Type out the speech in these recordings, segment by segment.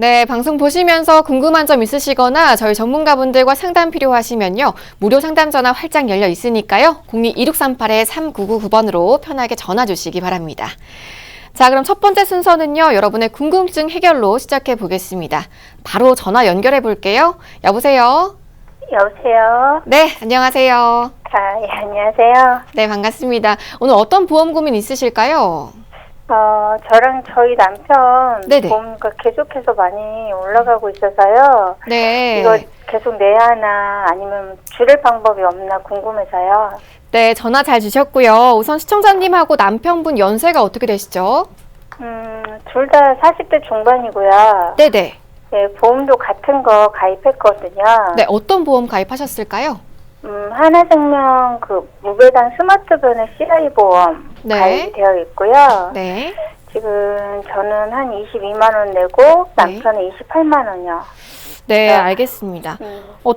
네, 방송 보시면서 궁금한 점 있으시거나 저희 전문가분들과 상담 필요하시면요. 무료 상담 전화 활짝 열려 있으니까요. 02-2638-3999번으로 편하게 전화 주시기 바랍니다. 자, 그럼 첫 번째 순서는요. 여러분의 궁금증 해결로 시작해 보겠습니다. 바로 전화 연결해 볼게요. 여보세요? 여보세요? 네, 안녕하세요. 예, 안녕하세요. 네, 반갑습니다. 오늘 어떤 보험 고민 있으실까요? 저랑 저희 남편 네네. 보험료가 계속해서 많이 올라가고 있어서요. 네. 이거 계속 내야 하나 아니면 줄일 방법이 없나 궁금해서요. 네, 전화 잘 주셨고요. 우선 시청자님하고 남편분 연세가 어떻게 되시죠? 둘 다 40대 중반이고요. 네네. 네, 보험도 같은 거 가입했거든요. 네, 어떤 보험 가입하셨을까요? 하나생명 무배당 스마트 변액 CI 보험 네. 가입이 되어 있고요. 네. 지금 저는 한 22만 원 내고 남편은 28만 원이요. 네, 알겠습니다.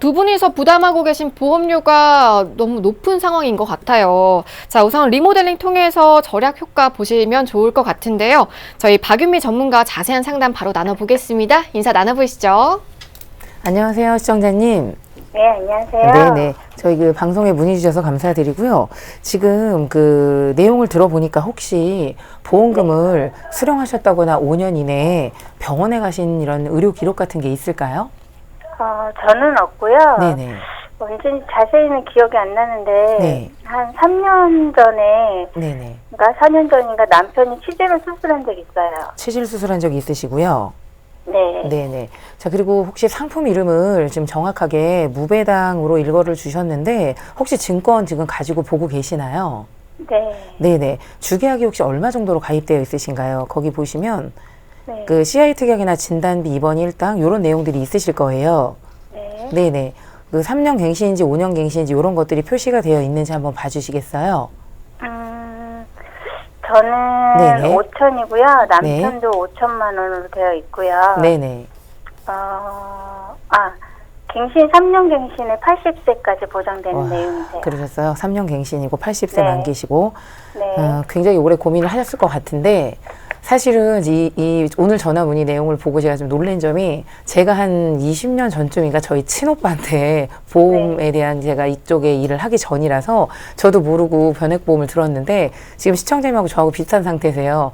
두 분이서 부담하고 계신 보험료가 너무 높은 상황인 것 같아요. 자, 우선 리모델링 통해서 절약 효과 보시면 좋을 것 같은데요. 저희 박윤미 전문가와 자세한 상담 바로 나눠보겠습니다. 인사 나눠보시죠. 안녕하세요, 시청자님. 네, 안녕하세요. 네네. 저희 방송에 문의 주셔서 감사드리고요. 지금 내용을 들어보니까 혹시 보험금을 수령하셨다거나 5년 이내에 병원에 가신 이런 의료 기록 같은 게 있을까요? 저는 없고요. 네네. 언제인지 자세히는 기억이 안 나는데 네. 한 3년 전에 네네. 그러니까 4년 전인가 남편이 치질을 수술한 적이 있어요. 치질 수술한 적이 있으시고요. 네. 네네. 자, 그리고 혹시 상품 이름을 좀 정확하게 무배당으로 일거를 주셨는데 혹시 증권 지금 가지고 보고 계시나요? 네. 네네. 주계약이 혹시 얼마 정도로 가입되어 있으신가요? 거기 보시면 네. CI 특약이나 진단비, 입원 일당 이런 내용들이 있으실 거예요. 네. 네네. 3년 갱신인지 5년 갱신인지 이런 것들이 표시가 되어 있는지 한번 봐주시겠어요? 저는 네네. 5천이고요. 남편도 5천만 원으로 되어 있고요. 네네. 갱신 3년 갱신에 80세까지 보장되는 와, 내용이세요. 그러셨어요. 3년 갱신이고 80세 네. 만기시고 네. 굉장히 오래 고민을 하셨을 것 같은데 사실은 이 오늘 전화 문의 내용을 보고 제가 좀 놀란 점이 제가 한 20년 전쯤인가 저희 친오빠한테 보험에 대한 제가 이쪽에 일을 하기 전이라서 저도 모르고 변액보험을 들었는데 지금 시청자님하고 저하고 비슷한 상태세요.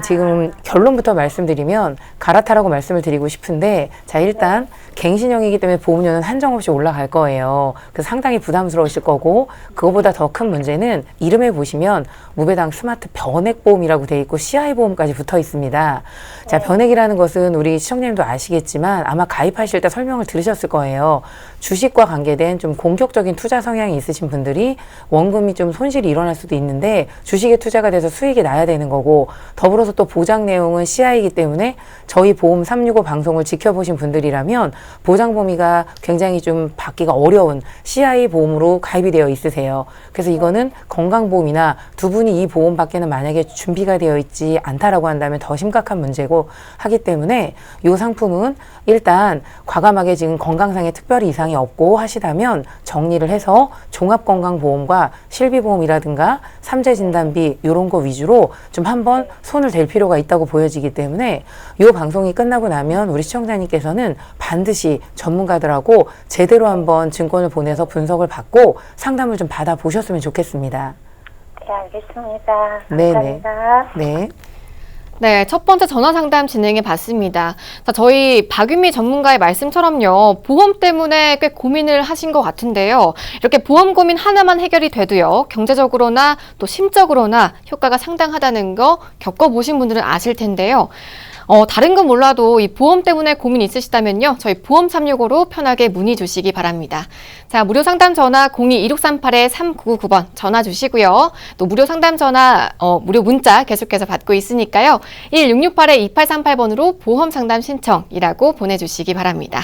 지금 결론부터 말씀드리면 갈아타라고 말씀을 드리고 싶은데 자, 일단 갱신형이기 때문에 보험료는 한정없이 올라갈 거예요. 그래서 상당히 부담스러우실 거고 그거보다 더 큰 문제는 이름에 보시면 무배당 스마트 변액보험이라고 돼 있고 CI 보험까지 붙어 있습니다. 자, 변액이라는 것은 우리 시청자님도 아시겠지만 아마 가입하실 때 설명을 들으셨을 거예요. 주식과 관계된 좀 공격적인 투자 성향이 있으신 분들이 원금이 좀 손실이 일어날 수도 있는데 주식에 투자가 돼서 수익이 나야 되는 거고 더불어서 또 보장 내용은 CI이기 때문에 저희 보험 365 방송을 지켜보신 분들이라면 보장 범위가 굉장히 좀 받기가 어려운 CI 보험으로 가입이 되어 있으세요. 그래서 이거는 건강보험이나 두 분이 이 보험 밖에는 만약에 준비가 되어 있지 않다라고 한다면 더 심각한 문제고 하기 때문에 이 상품은 일단 과감하게 지금 건강상에 특별히 이상이 없고 하시다면 정리를 해서 종합건강보험과 실비보험이라든가 삼재진단비 이런 거 위주로 좀 한번 손을 댈 필요가 있다고 보여지기 때문에 이 방송이 끝나고 나면 우리 시청자님께서는 반드시 전문가들하고 제대로 한번 증권을 보내서 분석을 받고 상담을 좀 받아보셨으면 좋겠습니다. 네, 알겠습니다. 네네. 감사합니다. 네. 네, 첫 번째 전화 상담 진행해 봤습니다. 자, 저희 박윤미 전문가의 말씀처럼요. 보험 때문에 꽤 고민을 하신 것 같은데요. 이렇게 보험 고민 하나만 해결이 돼도요. 경제적으로나 또 심적으로나 효과가 상당하다는 거 겪어보신 분들은 아실 텐데요. 다른 건 몰라도 이 보험 때문에 고민 있으시다면요. 저희 보험 365로 편하게 문의 주시기 바랍니다. 자, 무료 상담 전화 02-2638-3999번 전화 주시고요. 또 무료 상담 전화, 무료 문자 계속해서 받고 있으니까요. 1668-2838번으로 보험 상담 신청이라고 보내주시기 바랍니다.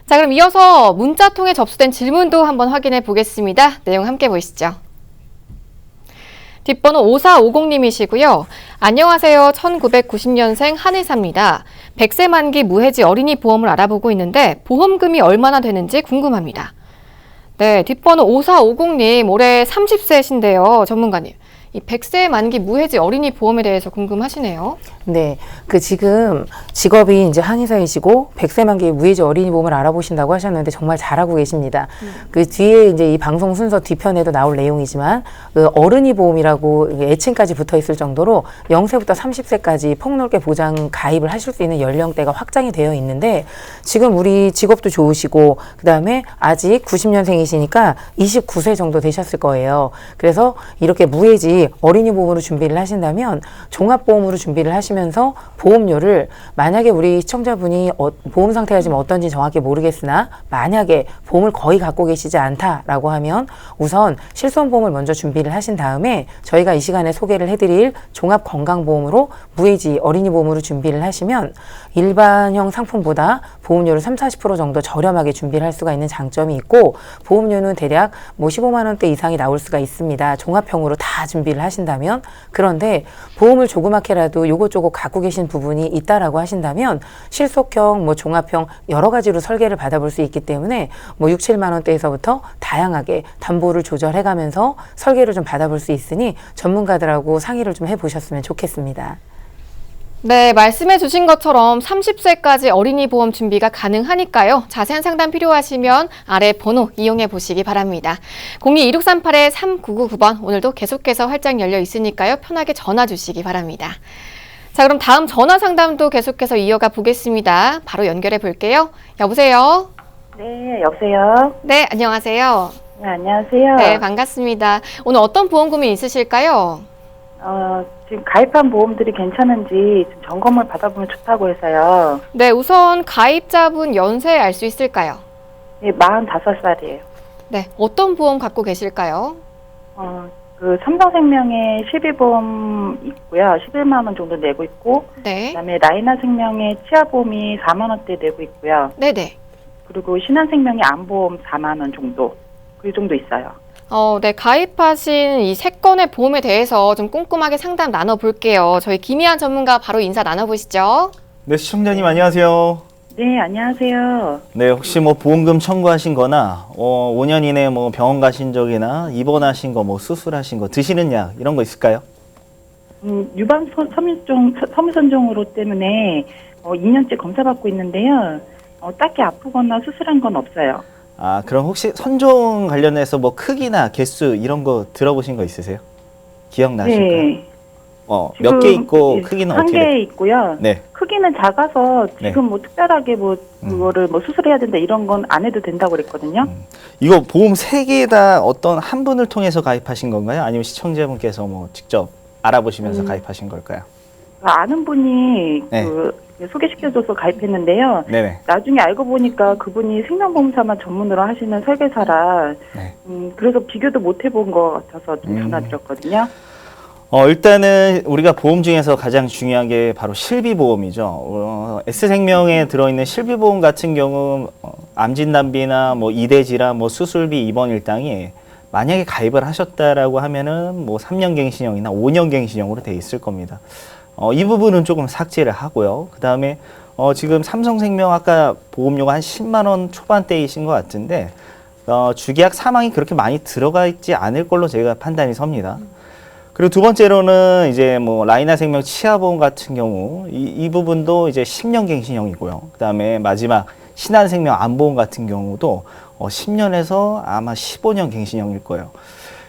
자, 그럼 이어서 문자 통해 접수된 질문도 한번 확인해 보겠습니다. 내용 함께 보시죠. 뒷번호 5450님이시고요. 안녕하세요. 1990년생 한의사입니다. 100세 만기 무해지 어린이 보험을 알아보고 있는데 보험금이 얼마나 되는지 궁금합니다. 네, 뒷번호 5450님 올해 30세신데요. 전문가님. 이 100세 만기 무해지 어린이 보험에 대해서 궁금하시네요. 네, 지금 직업이 이제 한의사이시고 100세 만기 무해지 어린이 보험을 알아보신다고 하셨는데 정말 잘하고 계십니다. 그 뒤에 이제 이 방송 순서 뒤편에도 나올 내용이지만 그 어른이 보험이라고 애칭까지 붙어 있을 정도로 0세부터 30세까지 폭넓게 보장 가입을 하실 수 있는 연령대가 확장이 되어 있는데 지금 우리 직업도 좋으시고 그다음에 아직 90년생이시니까 29세 정도 되셨을 거예요. 그래서 이렇게 무해지 어린이 보험으로 준비를 하신다면 종합보험으로 준비를 하시면서 보험료를 만약에 우리 시청자분이 보험 상태가 지금 어떤지 정확히 모르겠으나 만약에 보험을 거의 갖고 계시지 않다라고 하면 우선 실손보험을 먼저 준비를 하신 다음에 저희가 이 시간에 소개를 해드릴 종합건강보험으로 무해지 어린이 보험으로 준비를 하시면 일반형 상품보다 보험료를 30-40% 정도 저렴하게 준비를 할 수가 있는 장점이 있고 보험료는 대략 뭐 15만 원대 이상이 나올 수가 있습니다. 종합형으로 다 준비를 하신다면. 그런데 보험을 조그맣게라도 요것저것 갖고 계신 부분이 있다라고 하신다면 실속형, 뭐 종합형 여러 가지로 설계를 받아볼 수 있기 때문에 뭐 6, 7만 원대에서부터 다양하게 담보를 조절해가면서 설계를 좀 받아볼 수 있으니 전문가들하고 상의를 좀 해보셨으면 좋겠습니다. 네, 말씀해 주신 것처럼 30세까지 어린이 보험 준비가 가능하니까요. 자세한 상담 필요하시면 아래 번호 이용해 보시기 바랍니다. 02-2638-3999번 오늘도 계속해서 활짝 열려 있으니까요. 편하게 전화 주시기 바랍니다. 자, 그럼 다음 전화 상담도 계속해서 이어가 보겠습니다. 바로 연결해 볼게요. 여보세요? 네, 여보세요? 네, 안녕하세요. 네, 안녕하세요. 네, 반갑습니다. 오늘 어떤 보험 고민 있으실까요? 지금 가입한 보험들이 괜찮은지 좀 점검을 받아보면 좋다고 해서요. 네, 우선 가입자분 연세 알 수 있을까요? 네, 45살이에요. 네, 어떤 보험 갖고 계실까요? 삼성생명에 실비보험 있고요. 11만 원 정도 내고 있고, 네. 그다음에 라이나생명에 치아보험이 4만 원대 내고 있고요. 네네. 그리고 신한생명에 안보험 4만 원 정도, 그 정도 있어요. 네, 가입하신 이 세 건의 보험에 대해서 좀 꼼꼼하게 상담 나눠볼게요. 저희 김희안 전문가 바로 인사 나눠보시죠. 네, 시청자님 안녕하세요. 네, 안녕하세요. 네, 혹시 뭐 보험금 청구하신 거나 5년 이내에 뭐 병원 가신 적이나 입원하신 거, 뭐 수술하신 거, 드시는 약 이런 거 있을까요? 유방 섬유선종으로 때문에 2년째 검사받고 있는데요. 딱히 아프거나 수술한 건 없어요. 아, 그럼 혹시 선종 관련해서 뭐 크기나 개수 이런 거 들어보신 거 있으세요? 기억나실까요? 네. 몇 개 있고 크기는 한 어떻게 개 돼요? 있고요. 네. 크기는 작아서 네. 지금 뭐 특별하게 뭐 그거를 뭐 수술해야 된다 이런 건 안 해도 된다고 그랬거든요. 이거 보험 3개 다 어떤 한 분을 통해서 가입하신 건가요? 아니면 시청자분께서 뭐 직접 알아보시면서 가입하신 걸까요? 아는 분이 네. 소개시켜줘서 가입했는데요. 네네. 나중에 알고 보니까 그분이 생명보험사만 전문으로 하시는 설계사라 네. 그래서 그래서 비교도 못 해본 것 같아서 좀 전화드렸거든요. 일단은 우리가 보험 중에서 가장 중요한 게 바로 실비보험이죠. S생명에 들어있는 실비보험 같은 경우 암진단비나 뭐 이대질환, 뭐 수술비, 입원 일당이 만약에 가입을 하셨다라고 하면은 뭐 3년 갱신형이나 5년 갱신형으로 돼 있을 겁니다. 이 부분은 조금 삭제를 하고요. 그 다음에 지금 삼성생명 아까 보험료가 한 10만 원 초반대이신 것 같은데 주계약 사망이 그렇게 많이 들어가 있지 않을 걸로 제가 판단이 섭니다. 그리고 두 번째로는 이제 뭐 라이나생명 치아보험 같은 경우 이 부분도 이제 10년 갱신형이고요. 그 다음에 마지막 신한생명 안보험 같은 경우도 10년에서 아마 15년 갱신형일 거예요.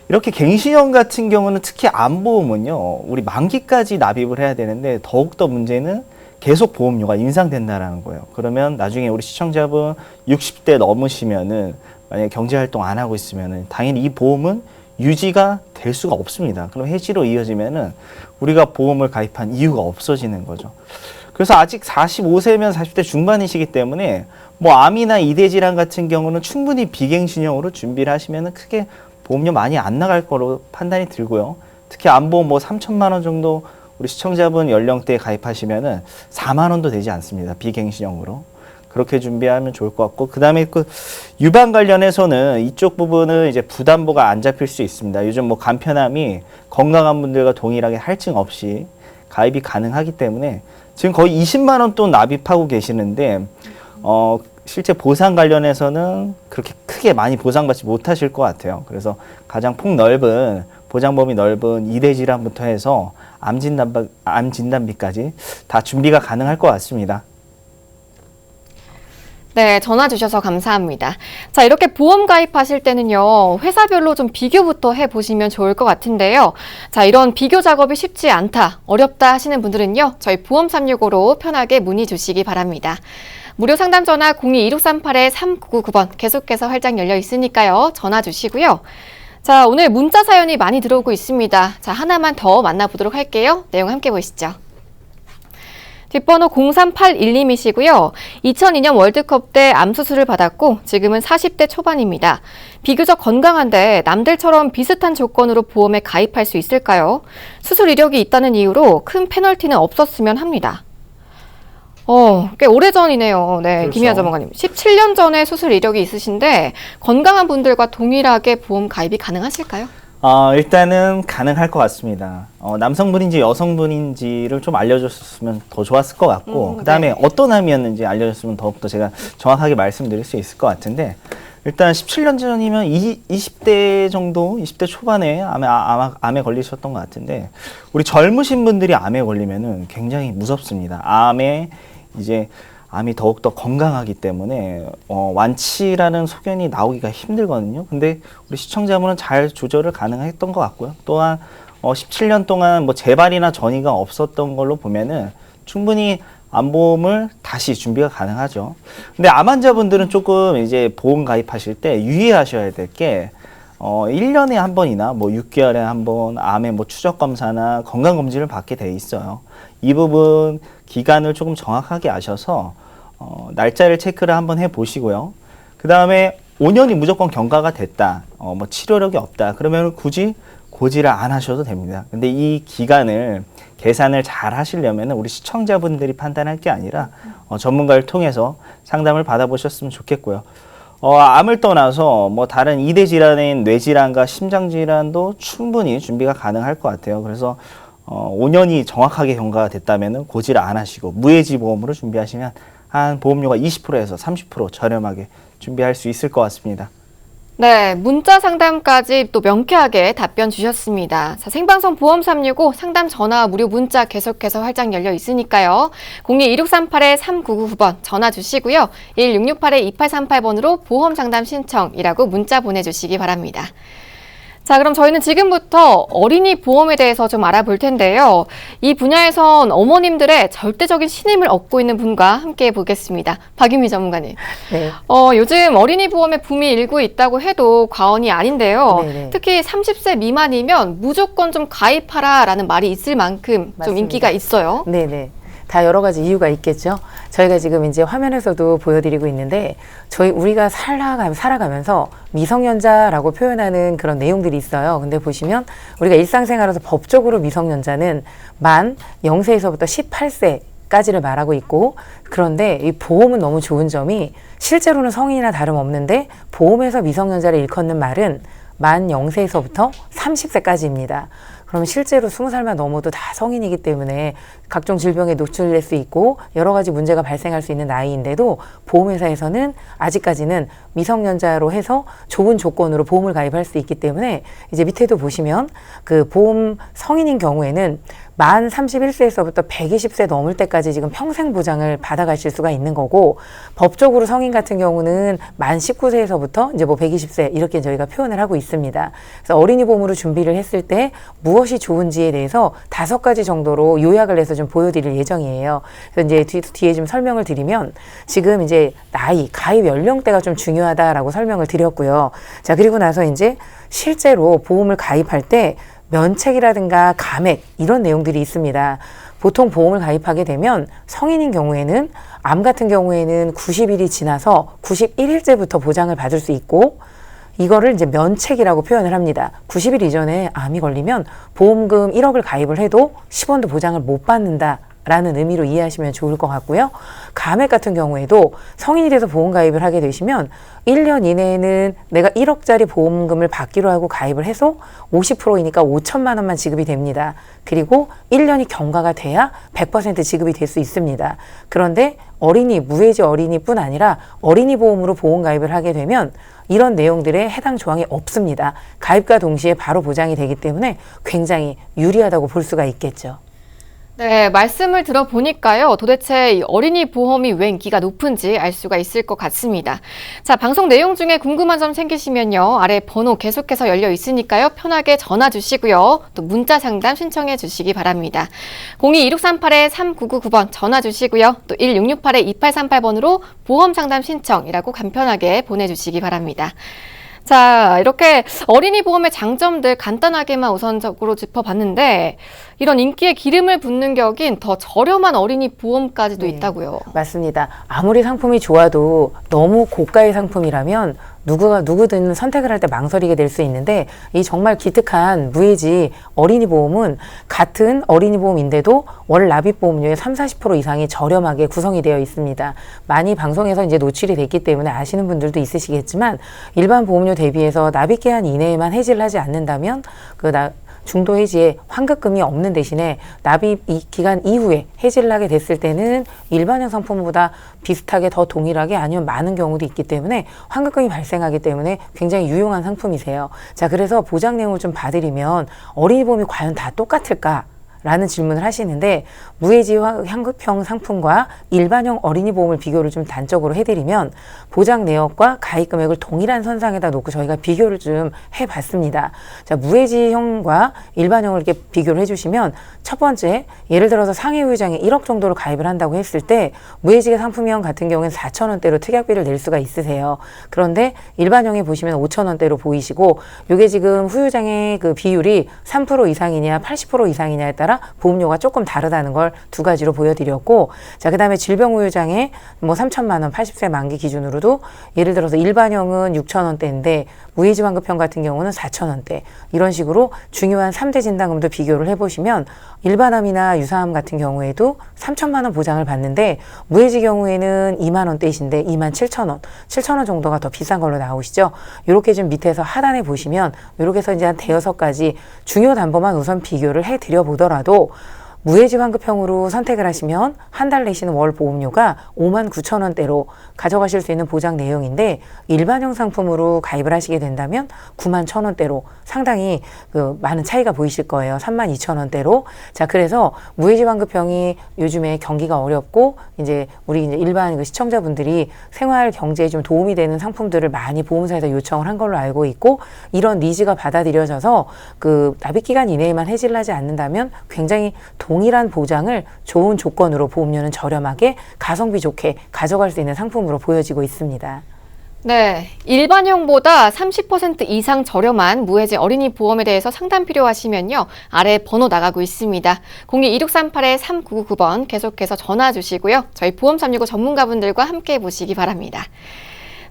이렇게 갱신형 같은 경우는 특히 안보험은요, 우리 만기까지 납입을 해야 되는데 더욱더 문제는 계속 보험료가 인상된다라는 거예요. 그러면 나중에 우리 시청자분 60대 넘으시면은 만약에 경제활동 안 하고 있으면은 당연히 이 보험은 유지가 될 수가 없습니다. 그럼 해지로 이어지면은 우리가 보험을 가입한 이유가 없어지는 거죠. 그래서 아직 45세면 40대 중반이시기 때문에 뭐 암이나 이대질환 같은 경우는 충분히 비갱신형으로 준비를 하시면은 크게 보험료 많이 안 나갈 거로 판단이 들고요. 특히 안보험 뭐 3천만 원 정도 우리 시청자분 연령대에 가입하시면은 4만 원도 되지 않습니다. 비갱신형으로. 그렇게 준비하면 좋을 것 같고, 그 다음에 그 유방 관련해서는 이쪽 부분은 이제 부담보가 안 잡힐 수 있습니다. 요즘 뭐 간편함이 건강한 분들과 동일하게 할증 없이 가입이 가능하기 때문에 지금 거의 20만 원 또 납입하고 계시는데, 실제 보상 관련해서는 그렇게 크게 많이 보상받지 못하실 것 같아요. 그래서 가장 폭넓은 보장 범위 넓은 이대 질환부터 해서 암 진단비까지 다 준비가 가능할 것 같습니다. 네, 전화 주셔서 감사합니다. 자, 이렇게 보험 가입하실 때는요, 회사별로 좀 비교부터 해보시면 좋을 것 같은데요. 자, 이런 비교 작업이 쉽지 않다, 어렵다 하시는 분들은요, 저희 보험 365로 편하게 문의 주시기 바랍니다. 무료 상담 전화 02-1638-3999번 계속해서 활짝 열려 있으니까요, 전화 주시고요. 자, 오늘 문자 사연이 많이 들어오고 있습니다. 자, 하나만 더 만나보도록 할게요. 내용 함께 보시죠. 뒷번호 0381님이시고요. 2002년 월드컵 때 암 수술을 받았고 지금은 40대 초반입니다. 비교적 건강한데 남들처럼 비슷한 조건으로 보험에 가입할 수 있을까요? 수술 이력이 있다는 이유로 큰 페널티는 없었으면 합니다. 꽤 오래전이네요. 네, 그렇죠. 김희아 전문가님. 17년 전에 수술 이력이 있으신데 건강한 분들과 동일하게 보험 가입이 가능하실까요? 일단은 가능할 것 같습니다. 남성분인지 여성분인지를 좀 알려줬으면 더 좋았을 것 같고, 그 다음에 네. 어떤 암이었는지 알려줬으면 더욱더 제가 정확하게 말씀드릴 수 있을 것 같은데, 일단 17년 전이면 20대 정도, 20대 초반에 암에 걸리셨던 것 같은데, 우리 젊으신 분들이 암에 걸리면은 굉장히 무섭습니다. 암이 더욱더 건강하기 때문에 완치라는 소견이 나오기가 힘들거든요. 근데 우리 시청자분은 잘 조절을 가능했던 것 같고요. 또한 17년 동안 뭐 재발이나 전이가 없었던 걸로 보면은 충분히 암보험을 다시 준비가 가능하죠. 근데 암 환자분들은 조금 이제 보험 가입하실 때 유의하셔야 될 게 1년에 한 번이나 뭐 6개월에 한 번 암의 뭐 추적 검사나 건강 검진을 받게 돼 있어요. 이 부분 기간을 조금 정확하게 아셔서 날짜를 체크를 한번 해 보시고요. 그 다음에 5년이 무조건 경과가 됐다, 뭐 치료력이 없다, 그러면 굳이 고지를 안 하셔도 됩니다. 근데 이 기간을 계산을 잘 하시려면 우리 시청자분들이 판단할 게 아니라 전문가를 통해서 상담을 받아보셨으면 좋겠고요. 암을 떠나서 뭐 다른 이대 질환인 뇌질환과 심장질환도 충분히 준비가 가능할 것 같아요. 그래서 5년이 정확하게 경과가 됐다면 고지를 안 하시고 무해지 보험으로 준비하시면 한 보험료가 20%에서 30% 저렴하게 준비할 수 있을 것 같습니다. 네, 문자 상담까지 또 명쾌하게 답변 주셨습니다. 자, 생방송 보험 365 상담 전화 무료 문자 계속해서 활짝 열려 있으니까요. 02-1638-3999번 전화 주시고요. 1668-2838번으로 보험 상담 신청이라고 문자 보내주시기 바랍니다. 자, 그럼 저희는 지금부터 어린이 보험에 대해서 좀 알아볼 텐데요. 이 분야에선 어머님들의 절대적인 신임을 얻고 있는 분과 함께 보겠습니다. 박유미 전문가님. 네. 요즘 어린이 보험에 붐이 일고 있다고 해도 과언이 아닌데요. 네네. 특히 30세 미만이면 무조건 좀 가입하라라는 말이 있을 만큼 좀 맞습니다. 인기가 있어요. 네네. 다 여러 가지 이유가 있겠죠. 저희가 지금 이제 화면에서도 보여드리고 있는데, 우리가 살아가면서 미성년자라고 표현하는 그런 내용들이 있어요. 근데 보시면 우리가 일상생활에서 법적으로 미성년자는 만 0세에서부터 18세까지를 말하고 있고, 그런데 이 보험은 너무 좋은 점이 실제로는 성인이나 다름없는데 보험에서 미성년자를 일컫는 말은 만 0세에서부터 30세까지입니다. 그럼 실제로 20살만 넘어도 다 성인이기 때문에 각종 질병에 노출될 수 있고 여러 가지 문제가 발생할 수 있는 나이인데도 보험회사에서는 아직까지는 미성년자로 해서 좋은 조건으로 보험을 가입할 수 있기 때문에, 이제 밑에도 보시면 그 보험 성인인 경우에는 만 31세에서부터 120세 넘을 때까지 지금 평생 보장을 받아가실 수가 있는 거고, 법적으로 성인 같은 경우는 만 19세에서부터 이제 뭐 120세 이렇게 저희가 표현을 하고 있습니다. 그래서 어린이 보험으로 준비를 했을 때 무엇이 좋은지에 대해서 5가지 정도로 요약을 해서 좀 보여드릴 예정이에요. 그래서 이제 뒤에 좀 설명을 드리면, 지금 이제 가입 연령대가 좀 중요하다라고 설명을 드렸고요. 자, 그리고 나서 이제 실제로 보험을 가입할 때 면책이라든가 감액 이런 내용들이 있습니다. 보통 보험을 가입하게 되면 성인인 경우에는, 암 같은 경우에는 90일이 지나서 91일째부터 보장을 받을 수 있고, 이거를 이제 면책이라고 표현을 합니다. 90일 이전에 암이 걸리면 보험금 1억을 가입을 해도 10원도 보장을 못 받는다 라는 의미로 이해하시면 좋을 것 같고요. 감액 같은 경우에도 성인이 돼서 보험 가입을 하게 되시면 1년 이내에는 내가 1억짜리 보험금을 받기로 하고 가입을 해서 50%이니까 5천만 원만 지급이 됩니다. 그리고 1년이 경과가 돼야 100% 지급이 될 수 있습니다. 그런데 무해지 어린이뿐 아니라 어린이 보험으로 보험 가입을 하게 되면 이런 내용들에 해당 조항이 없습니다. 가입과 동시에 바로 보장이 되기 때문에 굉장히 유리하다고 볼 수가 있겠죠. 네, 말씀을 들어보니까요. 도대체 이 어린이 보험이 왜 인기가 높은지 알 수가 있을 것 같습니다. 자, 방송 내용 중에 궁금한 점 생기시면요. 아래 번호 계속해서 열려 있으니까요. 편하게 전화 주시고요. 또 문자 상담 신청해 주시기 바랍니다. 02-2638-3999번 전화 주시고요. 또 1668-2838번으로 보험 상담 신청이라고 간편하게 보내주시기 바랍니다. 자, 이렇게 어린이 보험의 장점들 간단하게만 우선적으로 짚어봤는데 이런 인기에 기름을 붓는 격인 더 저렴한 어린이 보험까지도 있다고요. 맞습니다. 아무리 상품이 좋아도 너무 고가의 상품이라면 누구든 선택을 할 때 망설이게 될 수 있는데 이 정말 기특한 무해지 어린이 보험은 같은 어린이 보험인데도 월 납입 보험료의 30-40% 이상이 저렴하게 구성이 되어 있습니다. 많이 방송에서 이제 노출이 됐기 때문에 아시는 분들도 있으시겠지만 일반 보험료 대비해서 납입 기한 이내에만 해지를 하지 않는다면 중도 해지에 환급금이 없는 대신에 납입 기간 이후에 해지를 하게 됐을 때는 일반형 상품보다 비슷하게 더 동일하게 아니면 많은 경우도 있기 때문에 환급금이 발생하기 때문에 굉장히 유용한 상품이세요. 자, 그래서 보장 내용을 좀 봐드리면 어린이 보험이 과연 다 똑같을까? 라는 질문을 하시는데 무해지 환급형 상품과 일반형 어린이 보험을 비교를 좀 단적으로 해드리면 보장 내역과 가입 금액을 동일한 선상에다 놓고 저희가 비교를 좀 해봤습니다. 자, 무해지형과 일반형을 이렇게 비교를 해주시면 첫 번째, 예를 들어서 상해 후유장에 1억 정도를 가입을 한다고 했을 때 무해지 상품형 같은 경우에는 4,000원대로 특약비를 낼 수가 있으세요. 그런데 일반형에 보시면 5,000원대로 보이시고 이게 지금 후유장의 그 비율이 3% 이상이냐 80% 이상이냐에 따라 보험료가 조금 다르다는 걸 두 가지로 보여드렸고, 자, 그 다음에 질병후유장에 3천만 원 80세 만기 기준으로도 예를 들어서 일반형은 6,000원대인데 무해지 환급형 같은 경우는 4,000원대, 이런 식으로 중요한 3대 진단금도 비교를 해보시면 일반암이나 유사암 같은 경우에도 3천만 원 보장을 받는데 무해지 경우에는 2만 원대이신데 2만 7천 원, 7천 원 정도가 더 비싼 걸로 나오시죠. 이렇게 좀 밑에서 하단에 보시면 이렇게 해서 이제 한 대여섯 가지 중요 담보만 우선 비교를 해드려 보더라도 무해지 환급형으로 선택을 하시면 한 달 내시는 월 보험료가 5만 9천 원대로 가져가실 수 있는 보장 내용인데 일반형 상품으로 가입을 하시게 된다면 9만 1천 원대로 상당히 많은 차이가 보이실 거예요. 3만 2천 원대로. 자, 그래서 무해지 환급형이 요즘에 경기가 어렵고 이제 우리 이제 일반 시청자분들이 생활 경제에 좀 도움이 되는 상품들을 많이 보험사에서 요청을 한 걸로 알고 있고, 이런 니즈가 받아들여져서 납입 기간 이내에만 해지를 하지 않는다면 굉장히 동일한 보장을 좋은 조건으로 보험료는 저렴하게 가성비 좋게 가져갈 수 있는 상품으로 보여지고 있습니다. 네, 일반형보다 30% 이상 저렴한 무해지 어린이 보험에 대해서 상담 필요하시면요. 아래 번호 나가고 있습니다. 02-2638-3999번 계속해서 전화 주시고요. 저희 보험 365 전문가분들과 함께 보시기 바랍니다.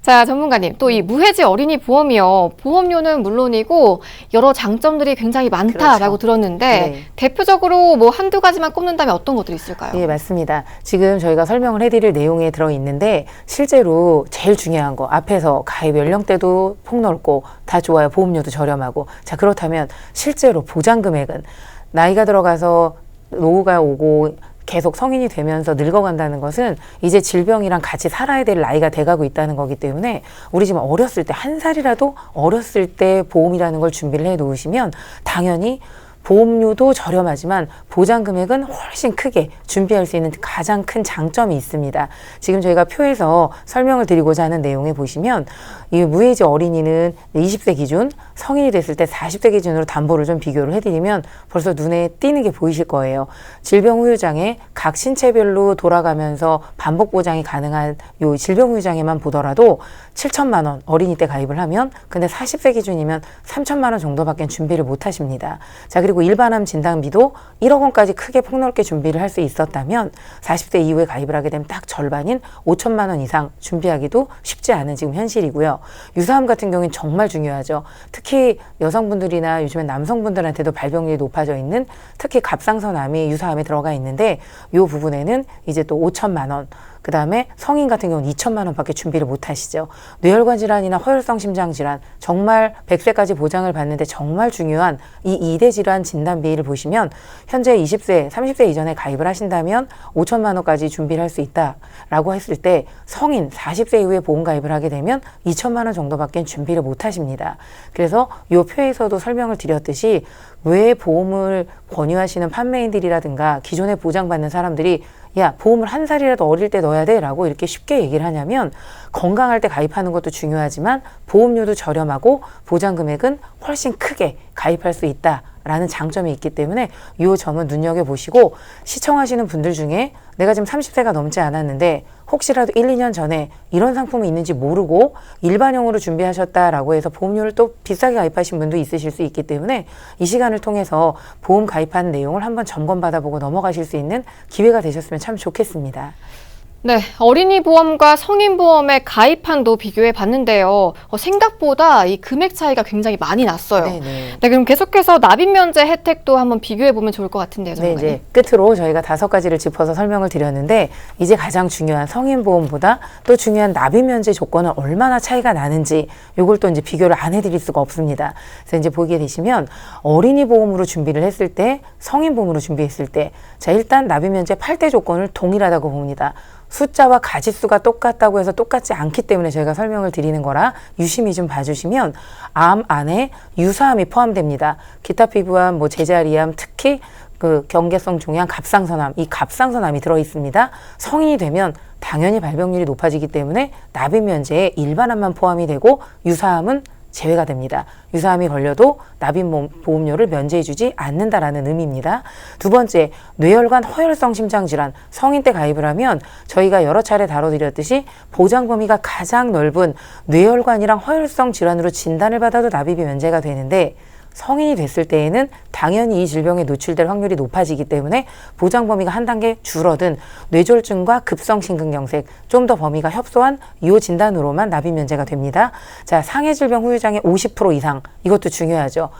자, 전문가님, 또 이 무해지 어린이 보험이요. 보험료는 물론이고 여러 장점들이 굉장히 많다라고 그렇죠. 들었는데 네. 대표적으로 한두 가지만 꼽는다면 어떤 것들이 있을까요? 예, 맞습니다. 지금 저희가 설명을 해드릴 내용에 들어있는데 실제로 제일 중요한 거, 앞에서 가입 연령대도 폭넓고 다 좋아요. 보험료도 저렴하고. 자, 그렇다면 실제로 보장 금액은 나이가 들어가서 노후가 오고 계속 성인이 되면서 늙어간다는 것은 이제 질병이랑 같이 살아야 될 나이가 돼가고 있다는 거기 때문에 우리 지금 어렸을 때, 한 살이라도 어렸을 때 보험이라는 걸 준비를 해 놓으시면 당연히 보험료도 저렴하지만 보장 금액은 훨씬 크게 준비할 수 있는 가장 큰 장점이 있습니다. 지금 저희가 표에서 설명을 드리고자 하는 내용에 보시면 이 무해지 어린이는 20세 기준, 성인이 됐을 때 40세 기준으로 담보를 좀 비교를 해드리면 벌써 눈에 띄는 게 보이실 거예요. 질병후유장에 각 신체별로 돌아가면서 반복 보장이 가능한 요 질병후유장에만 보더라도 7천만 원 어린이 때 가입을 하면 근데 40세 기준이면 3천만 원 정도밖에 준비를 못 하십니다. 자, 그리고 그리고 일반암 진단비도 1억 원까지 크게 폭넓게 준비를 할 수 있었다면 40대 이후에 가입을 하게 되면 딱 절반인 5천만 원 이상 준비하기도 쉽지 않은 지금 현실이고요. 유사암 같은 경우는 정말 중요하죠. 특히 여성분들이나 요즘엔 남성분들한테도 발병률이 높아져 있는 특히 갑상선암이 유사암에 들어가 있는데 이 부분에는 이제 또 5천만 원, 그 다음에 성인 같은 경우는 2천만 원밖에 준비를 못 하시죠. 뇌혈관 질환이나 허혈성 심장 질환, 정말 100세까지 보장을 받는데 정말 중요한 이 2대 질환 진단비를 보시면 현재 20세, 30세 이전에 가입을 하신다면 5천만 원까지 준비를 할 수 있다라고 했을 때 성인 40세 이후에 보험 가입을 하게 되면 2천만 원 정도밖에 준비를 못 하십니다. 그래서 이 표에서도 설명을 드렸듯이 왜 보험을 권유하시는 판매인들이라든가 기존에 보장받는 사람들이 야, 보험을 한 살이라도 어릴 때 넣어야 돼 라고 이렇게 쉽게 얘기를 하냐면 건강할 때 가입하는 것도 중요하지만 보험료도 저렴하고 보장 금액은 훨씬 크게 가입할 수 있다라는 장점이 있기 때문에 이 점은 눈여겨보시고 시청하시는 분들 중에 내가 지금 30세가 넘지 않았는데 혹시라도 1, 2년 전에 이런 상품이 있는지 모르고 일반형으로 준비하셨다라고 해서 보험료를 또 비싸게 가입하신 분도 있으실 수 있기 때문에 이 시간을 통해서 보험 가입한 내용을 한번 점검받아보고 넘어가실 수 있는 기회가 되셨으면 참 좋겠습니다. 네, 어린이 보험과 성인 보험의 가입한도 비교해 봤는데요. 생각보다 이 금액 차이가 굉장히 많이 났어요. 네네. 네, 그럼 계속해서 납입 면제 혜택도 한번 비교해 보면 좋을 것 같은데요, 네, 전문가님. 이제 끝으로 저희가 5가지를 짚어서 설명을 드렸는데 이제 가장 중요한 성인 보험보다 또 중요한 납입 면제 조건은 얼마나 차이가 나는지 이걸 또 이제 비교를 안 해드릴 수가 없습니다. 그래서 이제 보게 되시면 어린이 보험으로 준비를 했을 때, 성인 보험으로 준비했을 때, 자 일단 납입 면제 8대 조건을 동일하다고 봅니다. 숫자와 가지수가 똑같다고 해서 똑같지 않기 때문에 저희가 설명을 드리는 거라 유심히 좀 봐주시면 암 안에 유사암이 포함됩니다. 기타 피부암, 제자리암, 특히 그 경계성 종양, 갑상선암, 이 갑상선암이 들어 있습니다. 성인이 되면 당연히 발병률이 높아지기 때문에 납입 면제에 일반암만 포함이 되고 유사암은 제외가 됩니다. 유사암이 걸려도 납입 보험료를 면제해주지 않는다라는 의미입니다. 두 번째, 뇌혈관 허혈성 심장질환 성인 때 가입을 하면 저희가 여러 차례 다뤄드렸듯이 보장 범위가 가장 넓은 뇌혈관이랑 허혈성 질환으로 진단을 받아도 납입이 면제가 되는데 성인이 됐을 때에는 당연히 이 질병에 노출될 확률이 높아지기 때문에 보장 범위가 한 단계 줄어든 뇌졸중과 급성심근경색 좀 더 범위가 협소한 이 진단으로만 납입 면제가 됩니다. 자, 상해 질병 후유장애 50% 이상 이것도 중요하죠.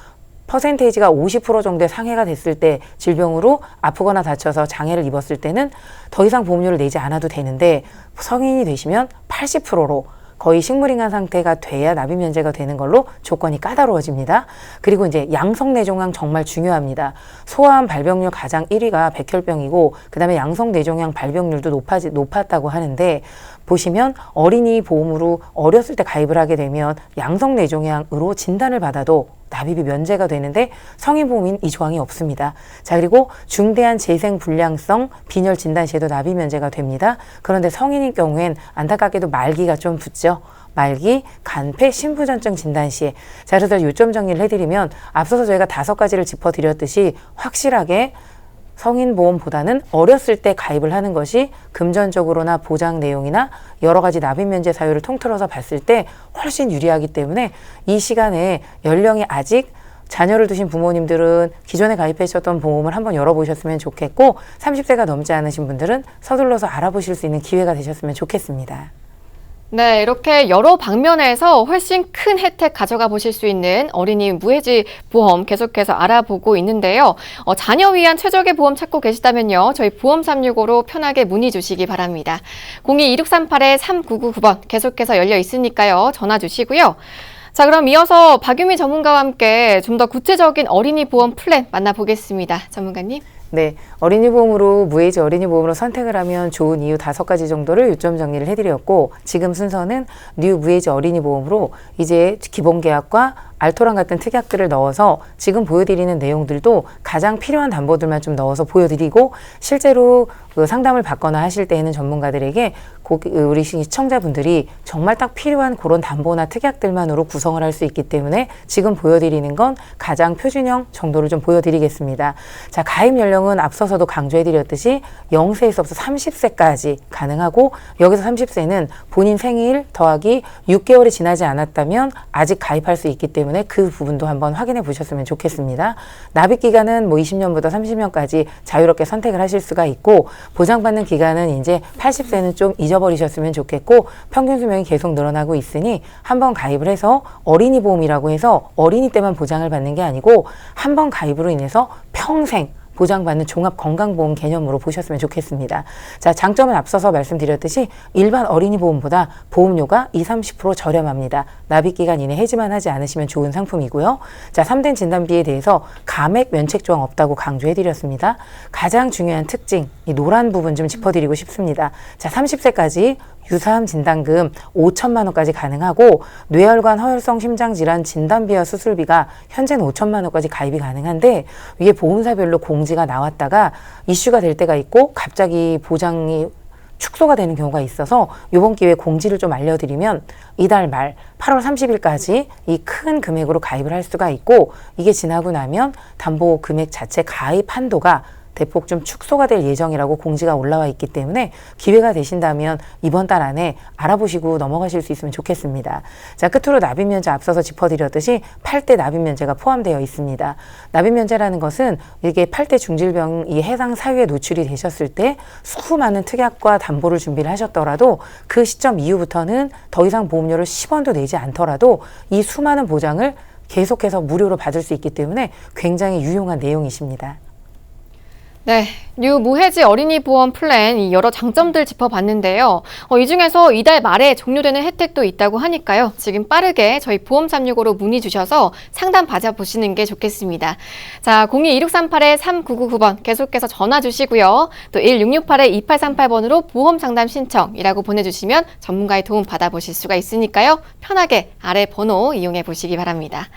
퍼센테이지가 50% 정도의 상해가 됐을 때 질병으로 아프거나 다쳐서 장애를 입었을 때는 더 이상 보험료를 내지 않아도 되는데 성인이 되시면 80%로 거의 식물인간 상태가 돼야 납입 면제가 되는 걸로 조건이 까다로워집니다. 그리고 이제 양성뇌종양 정말 중요합니다. 소아암 발병률 가장 1위가 백혈병이고 그다음에 양성뇌종양 발병률도 높았다고 하는데 보시면 어린이 보험으로 어렸을 때 가입을 하게 되면 양성뇌종양으로 진단을 받아도 납입이 면제가 되는데 성인 보험인 이 조항이 없습니다. 자, 그리고 중대한 재생불량성 빈혈 진단 시에도 납입 면제가 됩니다. 그런데 성인인 경우엔 안타깝게도 말기가 좀 붙죠. 말기, 간폐, 심부전증 진단 시에. 자, 그래서 요점 정리를 해드리면 앞서서 저희가 5가지를 짚어드렸듯이 확실하게 성인보험보다는 어렸을 때 가입을 하는 것이 금전적으로나 보장 내용이나 여러 가지 납입 면제 사유를 통틀어서 봤을 때 훨씬 유리하기 때문에 이 시간에 연령이 아직 자녀를 두신 부모님들은 기존에 가입하셨던 보험을 한번 열어보셨으면 좋겠고 30세가 넘지 않으신 분들은 서둘러서 알아보실 수 있는 기회가 되셨으면 좋겠습니다. 네, 이렇게 여러 방면에서 훨씬 큰 혜택 가져가 보실 수 있는 어린이 무해지 보험 계속해서 알아보고 있는데요. 자녀 위한 최적의 보험 찾고 계시다면요. 저희 보험 365로 편하게 문의 주시기 바랍니다. 02-2638-3999번 계속해서 열려 있으니까요. 전화 주시고요. 자, 그럼 이어서 박유미 전문가와 함께 좀 더 구체적인 어린이 보험 플랜 만나보겠습니다. 전문가님. 네, 어린이 보험으로 무해지 어린이 보험으로 선택을 하면 좋은 이유 5가지 정도를 요점 정리를 해드렸고 지금 순서는 뉴 무해지 어린이 보험으로 이제 기본 계약과 알토란 같은 특약들을 넣어서 지금 보여드리는 내용들도 가장 필요한 담보들만 좀 넣어서 보여드리고 실제로 그 상담을 받거나 하실 때에는 전문가들에게 우리 시청자분들이 정말 딱 필요한 그런 담보나 특약들만으로 구성을 할 수 있기 때문에 지금 보여드리는 건 가장 표준형 정도를 좀 보여드리겠습니다. 자, 가입 연령은 앞서서 앞서서도 강조해드렸듯이 0세에서부터 30세까지 가능하고 여기서 30세는 본인 생일 더하기 6개월이 지나지 않았다면 아직 가입할 수 있기 때문에 그 부분도 한번 확인해 보셨으면 좋겠습니다. 납입 기간은 뭐 20년부터 30년까지 자유롭게 선택을 하실 수가 있고 보장받는 기간은 이제 80세는 좀 잊어버리셨으면 좋겠고 평균 수명이 계속 늘어나고 있으니 한번 가입을 해서 어린이 보험이라고 해서 어린이 때만 보장을 받는 게 아니고 한 번 가입으로 인해서 평생 보장받는 종합건강보험 개념으로 보셨으면 좋겠습니다. 자, 장점은 앞서서 말씀드렸듯이 일반 어린이 보험보다 보험료가 20-30% 저렴합니다. 납입기간 이내 해지만 하지 않으시면 좋은 상품이고요. 자, 3대 진단비에 대해서 감액 면책 조항 없다고 강조해드렸습니다. 가장 중요한 특징, 이 노란 부분 좀 짚어드리고 싶습니다. 자, 30세까지 유사암 진단금 5천만 원까지 가능하고 뇌혈관 허혈성 심장질환 진단비와 수술비가 현재는 5천만 원까지 가입이 가능한데 이게 보험사별로 공지가 나왔다가 이슈가 될 때가 있고 갑자기 보장이 축소가 되는 경우가 있어서 이번 기회에 공지를 좀 알려드리면 이달 말 8월 30일까지 이 큰 금액으로 가입을 할 수가 있고 이게 지나고 나면 담보 금액 자체 가입 한도가 대폭 좀 축소가 될 예정이라고 공지가 올라와 있기 때문에 기회가 되신다면 이번 달 안에 알아보시고 넘어가실 수 있으면 좋겠습니다. 자, 끝으로 납입면제 앞서서 짚어드렸듯이 8대 납입면제가 포함되어 있습니다. 납입면제라는 것은 이게 8대 중질병 이 해당 사유에 노출이 되셨을 때 수많은 특약과 담보를 준비를 하셨더라도 그 시점 이후부터는 더 이상 보험료를 10원도 내지 않더라도 이 수많은 보장을 계속해서 무료로 받을 수 있기 때문에 굉장히 유용한 내용이십니다. 네, 뉴 무해지 어린이 보험 플랜 이 여러 장점들 짚어봤는데요. 이 중에서 이달 말에 종료되는 혜택도 있다고 하니까요. 지금 빠르게 저희 보험 365로 문의 주셔서 상담 받아보시는 게 좋겠습니다. 자, 02-2638-3999번 계속해서 전화 주시고요. 또 1668-2838번으로 보험 상담 신청이라고 보내주시면 전문가의 도움 받아보실 수가 있으니까요. 편하게 아래 번호 이용해 보시기 바랍니다.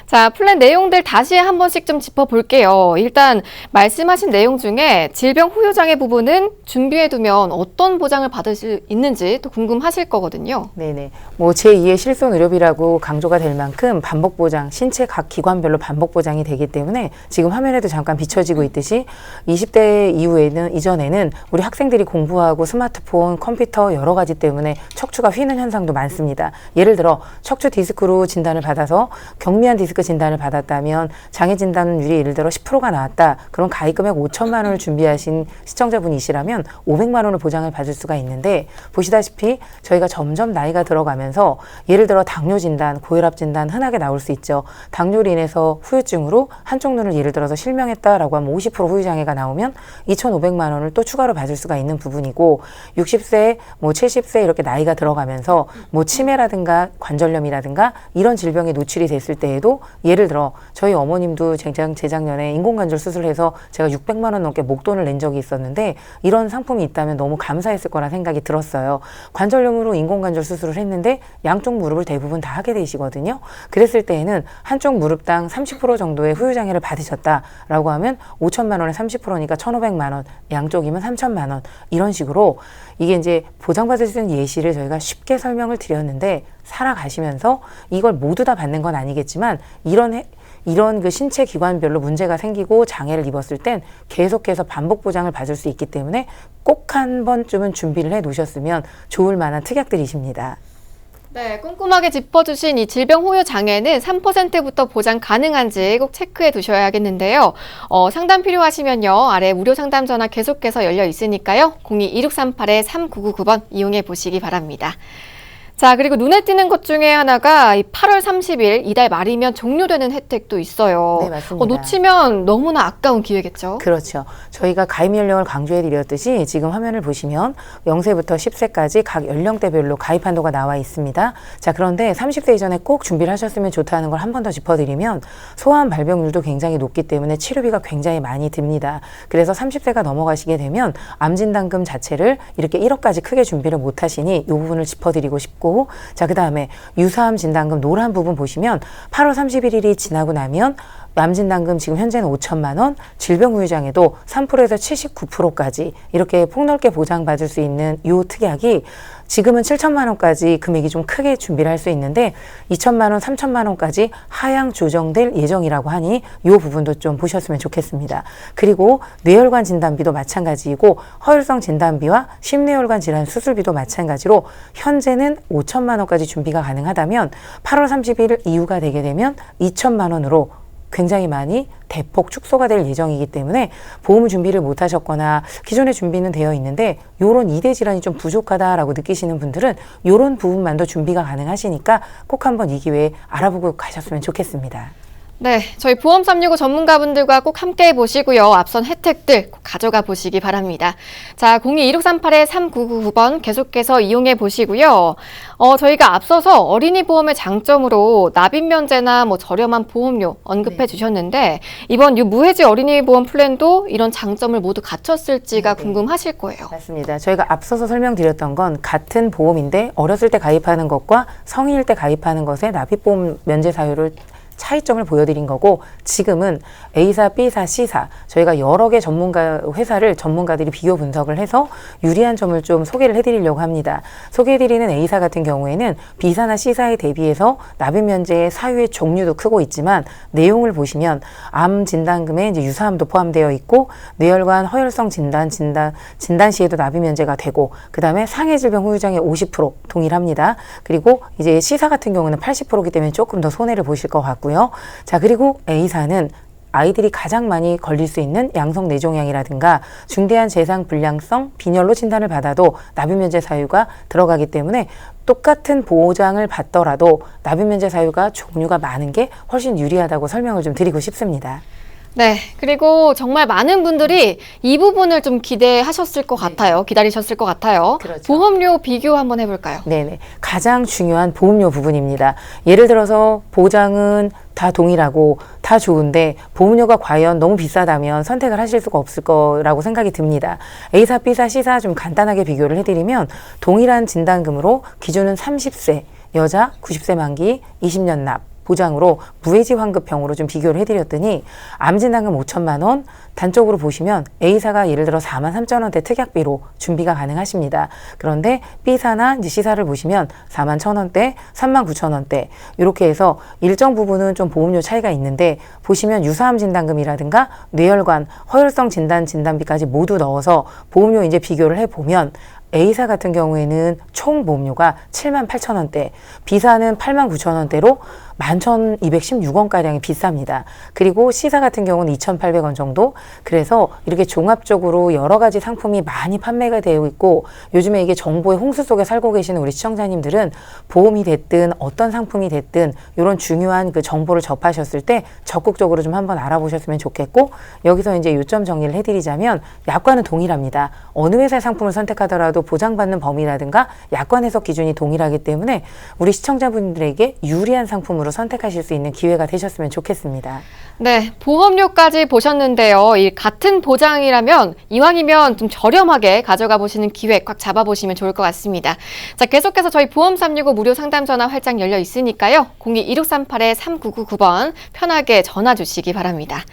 자, 플랜 내용들 다시 한 번씩 좀 짚어볼게요. 일단 말씀하신 내용 중에 질병 후유장애 부분은 준비해두면 어떤 보장을 받을 수 있는지 또 궁금하실 거거든요. 네네. 뭐 제2의 실손 의료비라고 강조가 될 만큼 반복 보장, 신체 각 기관별로 반복 보장이 되기 때문에 지금 화면에도 잠깐 비춰지고 있듯이 20대 이전에는 우리 학생들이 공부하고 스마트폰, 컴퓨터 여러 가지 때문에 척추가 휘는 현상도 많습니다. 예를 들어 척추 디스크로 진단을 받아서 경미한 디스크 진단을 받았다면 장애 진단율이 예를 들어 10%가 나왔다. 그럼 가입 금액 5천만 원을 준비하신 시청자분이시라면 500만 원을 보장을 받을 수가 있는데 보시다시피 저희가 점점 나이가 들어가면서 예를 들어 당뇨 진단, 고혈압 진단 흔하게 나올 수 있죠. 당뇨로 인해서 후유증으로 한쪽 눈을 예를 들어서 실명했다라고 하면 50% 후유장애가 나오면 2,500만 원을 또 추가로 받을 수가 있는 부분이고 60세, 뭐 70세 이렇게 나이가 들어가면서 뭐 치매라든가 관절염이라든가 이런 질병에 노출이 됐을 때에도 예를 들어 저희 어머님도 재작년에 인공관절 수술해서 제가 600만 원 넘게 목돈을 낸 적이 있었는데 이런 상품이 있다면 너무 감사했을 거라 생각이 들었어요. 관절염으로 인공관절 수술을 했는데 양쪽 무릎을 대부분 다 하게 되시거든요. 그랬을 때에는 한쪽 무릎당 30% 정도의 후유장애를 받으셨다라고 하면 5천만 원에 30%니까 1,500만 원, 양쪽이면 3천만 원 이런 식으로 이게 이제 보장받을 수 있는 예시를 저희가 쉽게 설명을 드렸는데 살아가시면서 이걸 모두 다 받는 건 아니겠지만 이런 그 신체 기관별로 문제가 생기고 장애를 입었을 땐 계속해서 반복 보장을 받을 수 있기 때문에 꼭 한 번쯤은 준비를 해 놓으셨으면 좋을 만한 특약들이십니다. 네, 꼼꼼하게 짚어주신 이 질병 후유 장애는 3%부터 보장 가능한지 꼭 체크해 두셔야겠는데요. 상담 필요하시면요. 아래 무료 상담 전화 계속해서 열려 있으니까요. 02-2638-3999번 이용해 보시기 바랍니다. 자, 그리고 눈에 띄는 것 중에 하나가 이 8월 30일 이달 말이면 종료되는 혜택도 있어요. 네, 맞습니다. 놓치면 너무나 아까운 기회겠죠? 그렇죠. 저희가 가입 연령을 강조해 드렸듯이 지금 화면을 보시면 0세부터 10세까지 각 연령대별로 가입 한도가 나와 있습니다. 자, 그런데 30세 이전에 꼭 준비를 하셨으면 좋다는 걸 한 번 더 짚어드리면 소아암 발병률도 굉장히 높기 때문에 치료비가 굉장히 많이 듭니다. 그래서 30세가 넘어가시게 되면 암 진단금 자체를 이렇게 1억까지 크게 준비를 못 하시니 이 부분을 짚어드리고 싶고 자, 그 다음에 유사암 진단금 노란 부분 보시면 8월 31일이 지나고 나면 암 진단금 지금 현재는 5천만 원, 질병 후유장애도 3%에서 79%까지 이렇게 폭넓게 보장받을 수 있는 이 특약이 지금은 7천만 원까지 금액이 좀 크게 준비를 할 수 있는데 2천만 원, 3천만 원까지 하향 조정될 예정이라고 하니 이 부분도 좀 보셨으면 좋겠습니다. 그리고 뇌혈관 진단비도 마찬가지이고 허혈성 진단비와 심뇌혈관 질환 수술비도 마찬가지로 현재는 5천만 원까지 준비가 가능하다면 8월 30일 이후가 되게 되면 2천만 원으로 굉장히 많이 대폭 축소가 될 예정이기 때문에 보험 준비를 못 하셨거나 기존에 준비는 되어 있는데 요런 이대 질환이 좀 부족하다라고 느끼시는 분들은 요런 부분만도 준비가 가능하시니까 꼭 한번 이 기회에 알아보고 가셨으면 좋겠습니다. 네, 저희 보험 365 전문가분들과 꼭 함께 보시고요. 앞선 혜택들 꼭 가져가 보시기 바랍니다. 자, 02-1638-3999번 계속해서 이용해 보시고요. 저희가 앞서서 어린이 보험의 장점으로 납입 면제나 뭐 저렴한 보험료 언급해 주셨는데 이번 무해지 어린이 보험 플랜도 이런 장점을 모두 갖췄을지가 궁금하실 거예요. 맞습니다. 저희가 앞서서 설명드렸던 건 같은 보험인데 어렸을 때 가입하는 것과 성인일 때 가입하는 것의 납입보험 면제 사유를 차이점을 보여드린 거고 지금은 A사, B사, C사 저희가 여러 개 전문가들이 비교 분석을 해서 유리한 점을 좀 소개를 해드리려고 합니다. 소개해드리는 A사 같은 경우에는 B사나 C사에 대비해서 납입 면제의 사유의 종류도 크고 있지만 내용을 보시면 암 진단금에 이제 유사암도 포함되어 있고 뇌혈관 허혈성 진단 시에도 납입 면제가 되고 그 다음에 상해 질병 후유장애 50% 동일합니다. 그리고 이제 C사 같은 경우는 80%이기 때문에 조금 더 손해를 보실 것 같고 자, 그리고 A사는 아이들이 가장 많이 걸릴 수 있는 양성 뇌종양이라든가 중대한 재상 불량성 빈혈로 진단을 받아도 납입 면제 사유가 들어가기 때문에 똑같은 보장을 받더라도 납입 면제 사유가 종류가 많은 게 훨씬 유리하다고 설명을 좀 드리고 싶습니다. 네, 그리고 정말 많은 분들이 이 부분을 좀 기대하셨을 것 같아요. 기다리셨을 것 같아요. 그렇죠. 보험료 비교 한번 해볼까요? 네네. 가장 중요한 보험료 부분입니다. 예를 들어서 보장은 다 동일하고 다 좋은데 보험료가 과연 너무 비싸다면 선택을 하실 수가 없을 거라고 생각이 듭니다. A사, B사, C사 좀 간단하게 비교를 해드리면 동일한 진단금으로 기준은 30세, 여자 90세 만기 20년 납. 보장으로 무해지 환급형으로 좀 비교를 해드렸더니 암진단금 5천만 원 단적으로 보시면 A사가 예를 들어 43,000원대 특약비로 준비가 가능하십니다. 그런데 B사나 이제 C사를 보시면 41,000원대, 39,000원대 이렇게 해서 일정 부분은 좀 보험료 차이가 있는데 보시면 유사암 진단금이라든가 뇌혈관, 허혈성 진단비까지 모두 넣어서 보험료 이제 비교를 해보면 A사 같은 경우에는 총 보험료가 78,000원대, B사는 89,000원대로 11,216원가량이 비쌉니다. 그리고 C사 같은 경우는 2,800원 정도. 그래서 이렇게 종합적으로 여러 가지 상품이 많이 판매가 되어 있고 요즘에 이게 정보의 홍수 속에 살고 계시는 우리 시청자님들은 보험이 됐든 어떤 상품이 됐든 이런 중요한 그 정보를 접하셨을 때 적극적으로 좀 한번 알아보셨으면 좋겠고 여기서 이제 요점 정리를 해드리자면 약관은 동일합니다. 어느 회사의 상품을 선택하더라도 보장받는 범위라든가 약관 해석 기준이 동일하기 때문에 우리 시청자분들에게 유리한 상품으로 선택하실 수 있는 기회가 되셨으면 좋겠습니다. 네, 보험료까지 보셨는데요. 이 같은 보장이라면 이왕이면 좀 저렴하게 가져가 보시는 기회 꽉 잡아보시면 좋을 것 같습니다. 자, 계속해서 저희 보험 365 무료 상담 전화 활짝 열려 있으니까요. 02-1638-3999번 편하게 전화 주시기 바랍니다.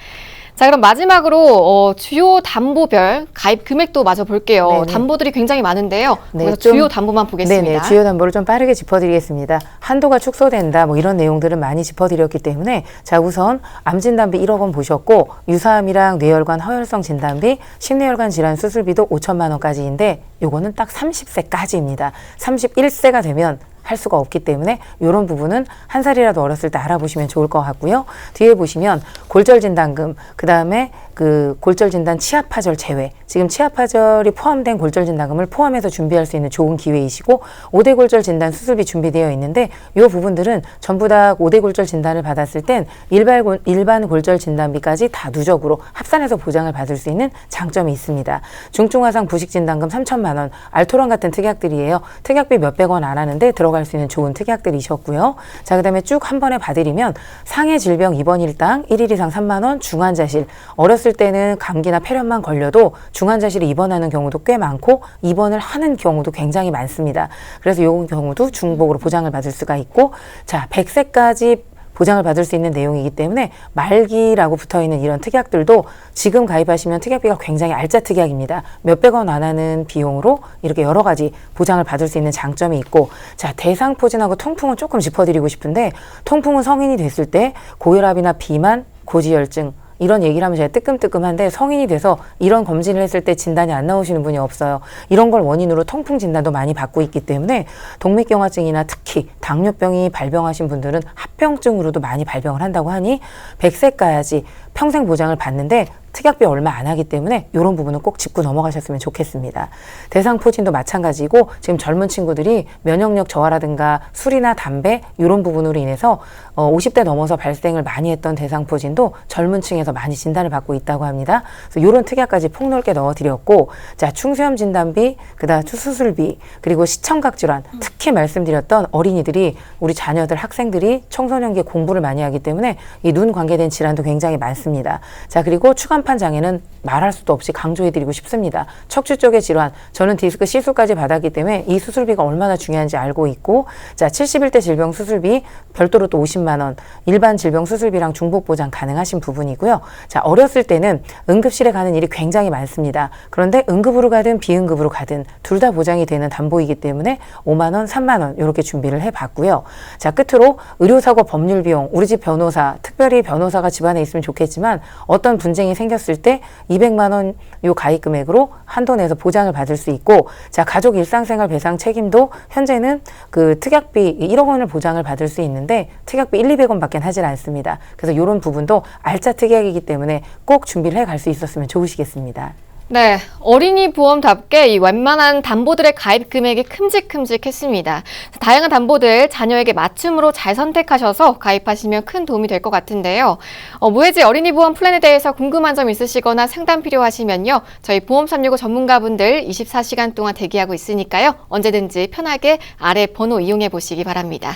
자, 그럼 마지막으로 주요 담보별 가입 금액도 마저 볼게요. 네네. 담보들이 굉장히 많은데요. 네, 그래서 주요 담보만 보겠습니다. 네네, 주요 담보를 좀 빠르게 짚어드리겠습니다. 한도가 축소된다, 뭐 이런 내용들은 많이 짚어드렸기 때문에 자 우선 암진단비 1억 원 보셨고 유사암이랑 뇌혈관 허혈성 진단비, 심뇌혈관 질환 수술비도 5천만 원까지인데 요거는 딱 30세까지입니다. 31세가 되면 할 수가 없기 때문에 이런 부분은 한 살이라도 어렸을 때 알아보시면 좋을 것 같고요. 뒤에 보시면 골절진단금, 그 다음에 그 골절진단 치아파절 제외, 지금 치아파절이 포함된 골절진단금을 포함해서 준비할 수 있는 좋은 기회이시고 5대 골절진단 수술비 준비되어 있는데 이 부분들은 전부 다 5대 골절 진단을 받았을 땐 일반 골절진단비까지 다 누적으로 합산해서 보장을 받을 수 있는 장점이 있습니다. 중증화상 부식진단금 3천만 원, 알토란 같은 특약들이에요. 특약비 몇백 원 안 하는데 들어갈 수 있는 좋은 특약들이셨고요. 자, 그 다음에 쭉 한 번에 봐드리면 상해 질병 입원 일당 1일 이상 3만 원, 중환자실 어렸을 때는 감기나 폐렴만 걸려도 중환자실에 입원하는 경우도 꽤 많고 입원을 하는 경우도 굉장히 많습니다. 그래서 이 경우도 중복으로 보장을 받을 수가 있고 자 100세까지 보장을 받을 수 있는 내용이기 때문에 말기라고 붙어있는 이런 특약들도 지금 가입하시면 특약비가 굉장히 알짜 특약입니다. 몇백 원 안 하는 비용으로 이렇게 여러 가지 보장을 받을 수 있는 장점이 있고, 자, 대상포진하고 통풍은 조금 짚어드리고 싶은데, 통풍은 성인이 됐을 때 고혈압이나 비만, 고지혈증 이런 얘기를 하면 제가 뜨끔뜨끔한데, 성인이 돼서 이런 검진을 했을 때 진단이 안 나오시는 분이 없어요. 이런 걸 원인으로 통풍 진단도 많이 받고 있기 때문에 동맥경화증이나 특히 당뇨병이 발병하신 분들은 합병증으로도 많이 발병을 한다고 하니 100세까지 평생 보장을 받는데 특약비 얼마 안 하기 때문에 이런 부분은 꼭 짚고 넘어가셨으면 좋겠습니다. 대상포진도 마찬가지고 지금 젊은 친구들이 면역력 저하라든가 술이나 담배 이런 부분으로 인해서 50대 넘어서 발생을 많이 했던 대상포진도 젊은 층에서 많이 진단을 받고 있다고 합니다. 그래서 이런 특약까지 폭넓게 넣어드렸고, 자, 충수염 진단비, 그다음 수술비, 그리고 시청각 질환, 특히 말씀드렸던 어린이들이, 우리 자녀들, 학생들이 청소년기 공부를 많이 하기 때문에 이 눈 관계된 질환도 굉장히 많습니다. 자, 그리고 추간판 장애는 말할 수도 없이 강조해드리고 싶습니다. 척추 쪽의 질환, 저는 디스크 시술까지 받았기 때문에 이 수술비가 얼마나 중요한지 알고 있고, 자, 71대 질병 수술비 별도로 또 50만 원, 일반 질병 수술비랑 중복 보장 가능하신 부분이고요. 자, 어렸을 때는 응급실에 가는 일이 굉장히 많습니다. 그런데 응급으로 가든 비응급으로 가든 둘 다 보장이 되는 담보이기 때문에 5만 원, 3만 원 이렇게 준비를 해봤고요. 자, 끝으로 의료사고 법률 비용, 우리 집 변호사, 특별히 변호사가 집안에 있으면 좋겠지만 어떤 분쟁이 생겼을 때 200만 원 요 가입 금액으로 한도 내서 보장을 받을 수 있고, 자, 가족 일상생활 배상 책임도 현재는 그 특약비 1억 원을 보장을 받을 수 있는데 특약비 1, 200원밖에 하질 않습니다. 그래서 이런 부분도 알짜 특약이기 때문에 꼭 준비를 해 갈 수 있었으면 좋으시겠습니다. 네, 어린이 보험답게 이 웬만한 담보들의 가입 금액이 큼직큼직했습니다. 다양한 담보들 자녀에게 맞춤으로 잘 선택하셔서 가입하시면 큰 도움이 될 것 같은데요. 무해지 어린이 보험 플랜에 대해서 궁금한 점 있으시거나 상담 필요하시면요, 저희 보험 365 전문가분들 24시간 동안 대기하고 있으니까요, 언제든지 편하게 아래 번호 이용해 보시기 바랍니다.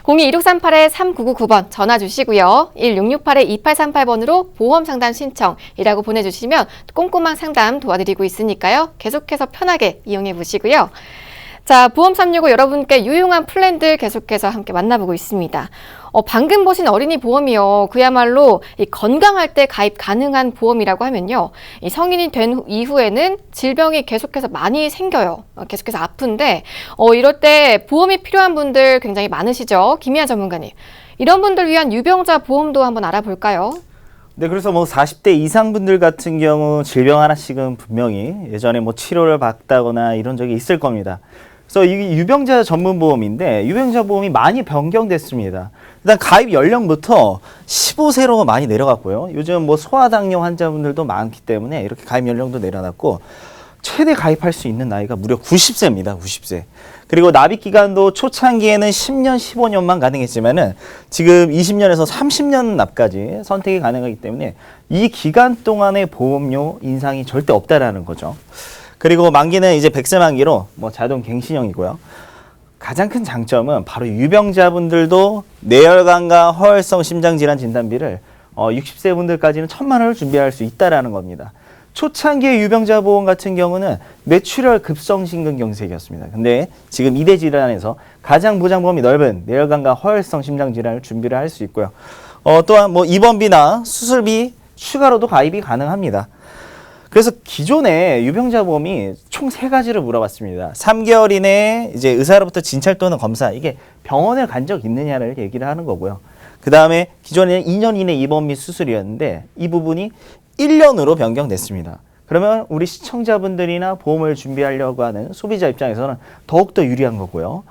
02-1638-3999번 전화 주시고요. 1668-2838번으로 보험 상담 신청이라고 보내주시면 꼼꼼한 상담 도와드리고 있으니까요, 계속해서 편하게 이용해 보시고요. 자, 보험 365 여러분께 유용한 플랜들 계속해서 함께 만나보고 있습니다. 방금 보신 어린이 보험이요, 그야말로 이 건강할 때 가입 가능한 보험이라고 하면요, 이 성인이 된 이후에는 질병이 계속해서 많이 생겨요. 계속해서 아픈데 이럴 때 보험이 필요한 분들 굉장히 많으시죠? 김희아 전문가님, 이런 분들 위한 유병자 보험도 한번 알아볼까요? 네, 그래서 뭐 40대 이상 분들 같은 경우 질병 하나씩은 분명히 예전에 뭐 치료를 받다거나 이런 적이 있을 겁니다. 그래서 이게 유병자 전문 보험인데 유병자 보험이 많이 변경됐습니다. 일단 가입 연령부터 15세로 많이 내려갔고요. 요즘 뭐 소아당뇨 환자분들도 많기 때문에 이렇게 가입 연령도 내려놨고, 최대 가입할 수 있는 나이가 무려 90세입니다. 90세. 그리고 납입 기간도 초창기에는 10년, 15년만 가능했지만은 지금 20년에서 30년 납까지 선택이 가능하기 때문에 이 기간 동안의 보험료 인상이 절대 없다라는 거죠. 그리고 만기는 이제 100세 만기로 뭐 자동 갱신형이고요. 가장 큰 장점은 바로 유병자분들도 뇌혈관과 허혈성 심장질환 진단비를 60세 분들까지는 1,000만 원을 준비할 수 있다라는 겁니다. 초창기의 유병자 보험 같은 경우는 뇌출혈 급성심근경색이었습니다. 근데 지금 2대 질환에서 가장 보장 범위 넓은 뇌혈관과 허혈성 심장질환을 준비를 할 수 있고요. 또한 뭐 입원비나 수술비 추가로도 가입이 가능합니다. 그래서 기존에 유병자 보험이 총 3가지를 물어봤습니다. 3개월 이내에 이제 의사로부터 진찰 또는 검사, 이게 병원을 간 적 있느냐를 얘기를 하는 거고요. 그 다음에 기존에는 2년 이내 입원 및 수술이었는데 이 부분이 1년으로 변경됐습니다. 그러면 우리 시청자분들이나 보험을 준비하려고 하는 소비자 입장에서는 더욱더 유리한 거고요.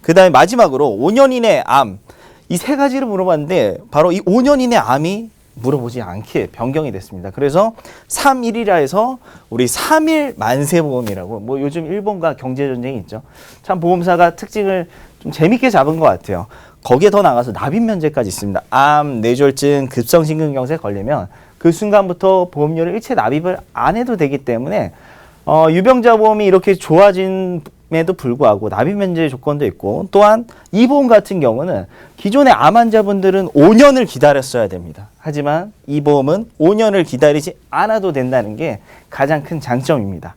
그 다음에 마지막으로 5년 이내 암, 이 3가지를 물어봤는데 바로 이 5년 이내 암이 물어보지 않게 변경이 됐습니다. 그래서 3.1이라 해서 우리 3.1 만세보험이라고, 뭐 요즘 일본과 경제전쟁이 있죠. 참 보험사가 특징을 좀 재밌게 잡은 것 같아요. 거기에 더 나가서 납입 면제까지 있습니다. 암, 뇌졸중, 급성심근경색 걸리면 그 순간부터 보험료를 일체 납입을 안 해도 되기 때문에 유병자 보험이 이렇게 좋아짐에도 불구하고 납입 면제 조건도 있고, 또한 이 보험 같은 경우는 기존의 암 환자분들은 5년을 기다렸어야 됩니다. 하지만 이 보험은 5년을 기다리지 않아도 된다는 게 가장 큰 장점입니다.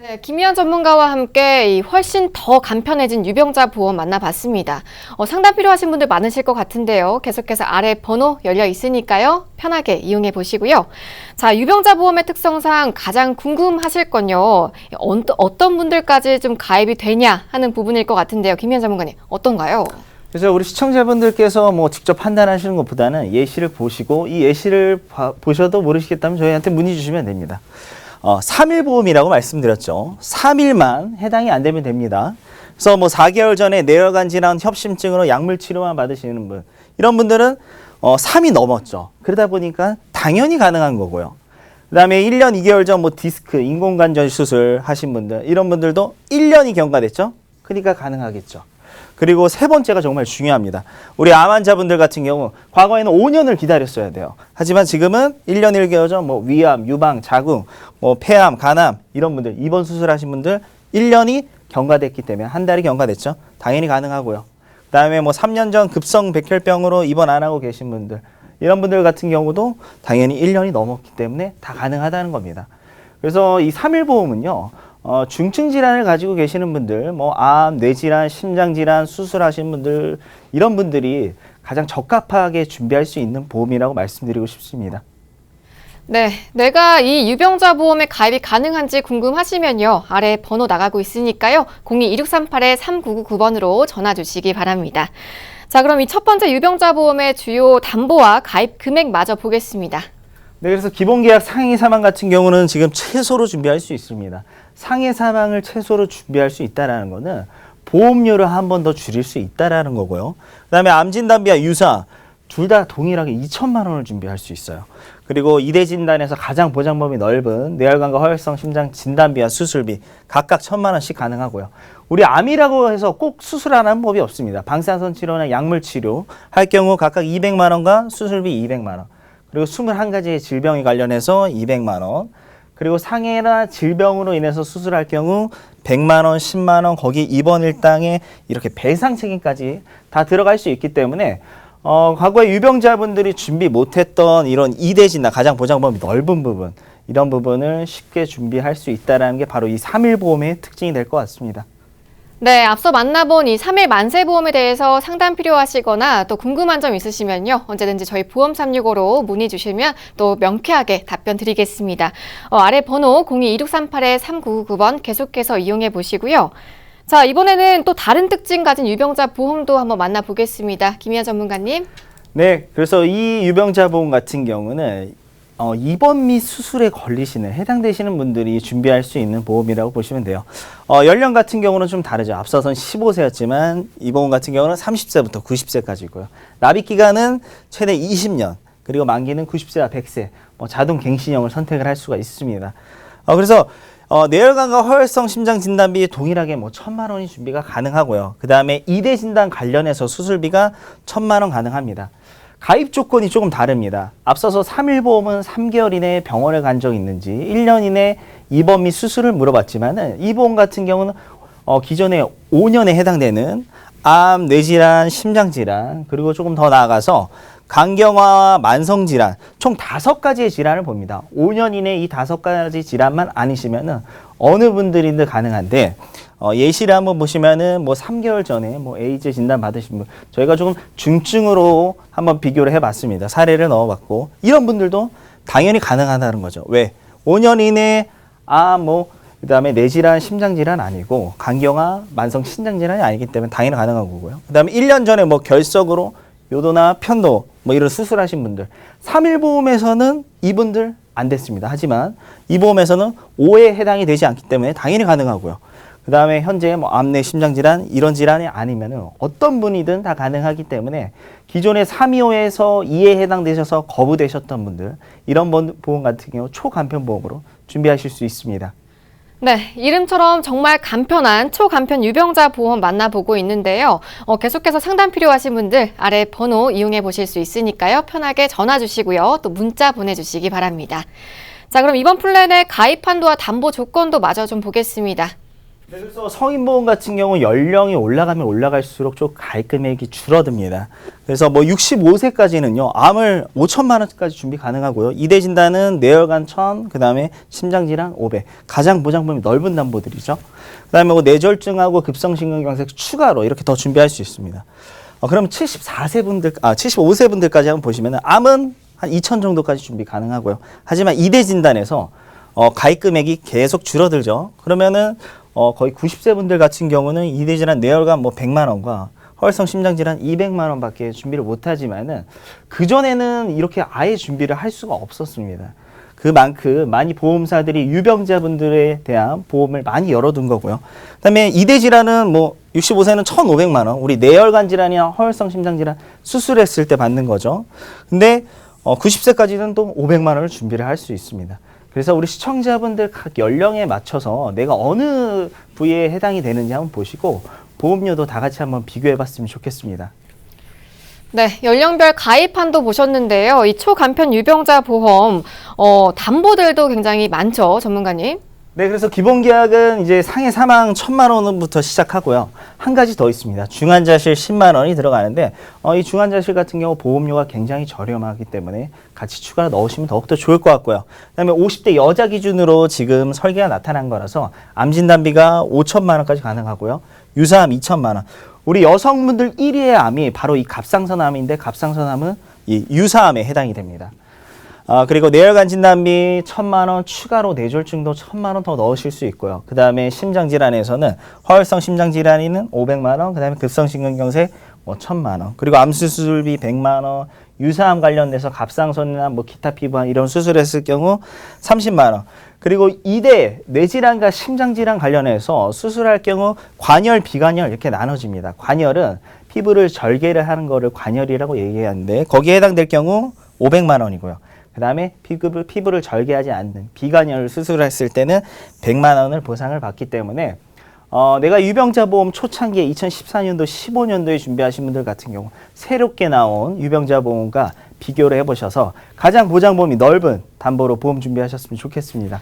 네, 김희연 전문가와 함께 이 훨씬 더 간편해진 유병자 보험 만나봤습니다. 상담 필요하신 분들 많으실 것 같은데요. 계속해서 아래 번호 열려 있으니까요. 편하게 이용해 보시고요. 자, 유병자 보험의 특성상 가장 궁금하실 건요. 어떤 분들까지 좀 가입이 되냐 하는 부분일 것 같은데요. 김희연 전문가님, 어떤가요? 그래서 우리 시청자분들께서 뭐 직접 판단하시는 것보다는 예시를 보시고 이 예시를 보셔도 모르시겠다면 저희한테 문의 주시면 됩니다. 3일 보험이라고 말씀드렸죠. 3일만 해당이 안 되면 됩니다. 그래서 뭐 4개월 전에 뇌혈관 질환 협심증으로 약물 치료만 받으시는 분, 이런 분들은 3이 넘었죠. 그러다 보니까 당연히 가능한 거고요. 그다음에 1년 2개월 전 뭐 디스크, 인공관절 수술 하신 분들, 이런 분들도 1년이 경과됐죠. 그러니까 가능하겠죠. 그리고 세 번째가 정말 중요합니다. 우리 암 환자분들 같은 경우 과거에는 5년을 기다렸어야 돼요. 하지만 지금은 1년 1개월 전 뭐 위암, 유방, 자궁, 뭐 폐암, 간암 이런 분들, 입원 수술하신 분들 1년이 경과됐기 때문에 한 달이 경과됐죠. 당연히 가능하고요. 그다음에 뭐 3년 전 급성 백혈병으로 입원 안 하고 계신 분들, 이런 분들 같은 경우도 당연히 1년이 넘었기 때문에 다 가능하다는 겁니다. 그래서 이 3일 보험은요. 중증 질환을 가지고 계시는 분들, 뭐 암, 뇌질환, 심장질환 수술하신 분들, 이런 분들이 가장 적합하게 준비할 수 있는 보험이라고 말씀드리고 싶습니다. 네, 내가 이 유병자 보험에 가입이 가능한지 궁금하시면요. 아래 번호 나가고 있으니까요. 02-2638-3999번으로 전화 주시기 바랍니다. 자, 그럼 이 첫 번째 유병자 보험의 주요 담보와 가입 금액마저 보겠습니다. 네, 그래서 기본계약 상해 사망 같은 경우는 지금 최소로 준비할 수 있습니다. 상해 사망을 최소로 준비할 수 있다는 거는 보험료를 한 번 더 줄일 수 있다는 거고요. 그 다음에 암진단비와 유사 둘 다 동일하게 2천만 원을 준비할 수 있어요. 그리고 이대 진단에서 가장 보장 범위 넓은 뇌혈관과 허혈성 심장 진단비와 수술비 각각 1,000만 원씩 가능하고요. 우리 암이라고 해서 꼭 수술하는 법이 없습니다. 방사선 치료나 약물 치료 할 경우 각각 200만 원과 수술비 200만 원. 그리고 21가지의 질병에 관련해서 200만 원. 그리고 상해나 질병으로 인해서 수술할 경우 100만 원, 10만 원, 거기 입원 일당에 이렇게 배상 책임까지 다 들어갈 수 있기 때문에 과거에 유병자분들이 준비 못했던 이런 이대 진단, 가장 보장 범위 넓은 부분, 이런 부분을 쉽게 준비할 수 있다는 게 바로 이 3일 보험의 특징이 될 것 같습니다. 네, 앞서 만나본 이 3일 만세보험에 대해서 상담 필요하시거나 또 궁금한 점 있으시면요. 언제든지 저희 보험 365로 문의 주시면 또 명쾌하게 답변 드리겠습니다. 아래 번호 02-2638-3999번 계속해서 이용해 보시고요. 자, 이번에는 또 다른 특징 가진 유병자 보험도 한번 만나보겠습니다. 김희연 전문가님. 네, 그래서 이 유병자 보험 같은 경우는 입원 및 수술에 걸리시는, 해당되시는 분들이 준비할 수 있는 보험이라고 보시면 돼요. 연령 같은 경우는 좀 다르죠. 앞서선 15세였지만 이 보험 같은 경우는 30세부터 90세까지고요. 납입 기간은 최대 20년, 그리고 만기는 90세와 100세, 자동 갱신형을 선택을 할 수가 있습니다. 그래서 뇌혈관과 허혈성 심장 진단비 동일하게 1,000만 원이 준비가 가능하고요. 그 다음에 이대 진단 관련해서 수술비가 1,000만 원 가능합니다. 가입 조건이 조금 다릅니다. 앞서서 3일 보험은 3개월 이내에 병원을 간 적이 있는지 1년 이내 입원 및 수술을 물어봤지만은 이 보험 같은 경우는 기존에 5년에 해당되는 암, 뇌질환, 심장질환, 그리고 조금 더 나아가서 간경화와 만성질환 총 5가지의 질환을 봅니다. 5년 이내 이 5가지 질환만 아니시면은 어느 분들인데 가능한데 예시를 한번 보시면은 3개월 전에 에이즈 진단 받으신 분, 저희가 조금 중증으로 한번 비교를 해봤습니다. 사례를 넣어봤고 이런 분들도 당연히 가능하다는 거죠. 왜? 5년 이내 그다음에 뇌질환, 심장질환 아니고 간경화, 만성 신장질환이 아니기 때문에 당연히 가능한 거고요. 그다음에 1년 전에 결석으로 요도나 편도 이런 수술하신 분들, 3일 보험에서는 이분들 안 됐습니다. 하지만 이 보험에서는 5에 해당이 되지 않기 때문에 당연히 가능하고요. 그 다음에 현재 암내 심장질환 이런 질환이 아니면은 어떤 분이든 다 가능하기 때문에 기존의 325에서 2에 해당되셔서 거부되셨던 분들, 이런 보험 같은 경우 초간편 보험으로 준비하실 수 있습니다. 네, 이름처럼 정말 간편한 초간편 유병자 보험 만나보고 있는데요. 계속해서 상담 필요하신 분들 아래 번호 이용해 보실 수 있으니까요. 편하게 전화 주시고요. 또 문자 보내주시기 바랍니다. 자, 그럼 이번 플랜의 가입 한도와 담보 조건도 마저 좀 보겠습니다. 네, 그래서 성인보험 같은 경우 연령이 올라가면 올라갈수록 좀 가입 금액이 줄어듭니다. 그래서 뭐 65세까지는요, 암을 5천만 원까지 준비 가능하고요. 이대 진단은 뇌혈관 1,000, 그 다음에 심장질환 500. 가장 보장 범위 넓은 담보들이죠. 그 다음에 뭐 뇌졸중하고 급성심근경색 추가로 이렇게 더 준비할 수 있습니다. 그럼 75세 분들까지 한번 보시면은 암은 한 2천 정도까지 준비 가능하고요. 하지만 이대 진단에서 가입 금액이 계속 줄어들죠. 그러면은 거의 90세 분들 같은 경우는 이대 질환 뇌혈관 뭐 100만 원과 허혈성 심장 질환 200만 원밖에 준비를 못 하지만은 그 전에는 이렇게 아예 준비를 할 수가 없었습니다. 그만큼 많이 보험사들이 유병자분들에 대한 보험을 많이 열어둔 거고요. 그다음에 이대 질환은 뭐 65세는 1,500만 원, 우리 뇌혈관 질환이나 허혈성 심장 질환 수술했을 때 받는 거죠. 근데 90세까지는 또 500만 원을 준비를 할 수 있습니다. 그래서 우리 시청자분들 각 연령에 맞춰서 내가 어느 부위에 해당이 되는지 한번 보시고 보험료도 다 같이 한번 비교해 봤으면 좋겠습니다. 네, 연령별 가입한도 보셨는데요. 이 초간편 유병자 보험 담보들도 굉장히 많죠, 전문가님. 네, 그래서 기본 계약은 이제 상해 사망 1,000만 원부터 시작하고요. 한 가지 더 있습니다. 중환자실 10만 원이 들어가는데 이 중환자실 같은 경우 보험료가 굉장히 저렴하기 때문에 같이 추가로 넣으시면 더욱더 좋을 것 같고요. 그다음에 50대 여자 기준으로 지금 설계가 나타난 거라서 암 진단비가 5천만 원까지 가능하고요. 유사암 2천만 원. 우리 여성분들 1위의 암이 바로 이 갑상선암인데 갑상선암은 이 유사암에 해당이 됩니다. 그리고 뇌혈관 진단비 1,000만 원, 추가로 뇌졸중도 1,000만 원 더 넣으실 수 있고요. 그 다음에 심장질환에서는 허혈성 심장질환이는 500만 원, 그 다음에 급성심근경색 1,000만 원, 그리고 암수술비 100만 원, 유사암 관련돼서 갑상선이나 뭐 기타 피부암 이런 수술했을 경우 30만 원. 그리고 이대 뇌질환과 심장질환 관련해서 수술할 경우 관열, 비관열 이렇게 나눠집니다. 관열은 피부를 절개를 하는 거를 관열이라고 얘기하는데 거기에 해당될 경우 500만 원이고요. 그 다음에 피부를 절개하지 않는 비관열 수술을 했을 때는 100만 원을 보상을 받기 때문에 내가 유병자 보험 초창기에 2014년도, 15년도에 준비하신 분들 같은 경우 새롭게 나온 유병자 보험과 비교를 해보셔서 가장 보장 범위 넓은 담보로 보험 준비하셨으면 좋겠습니다.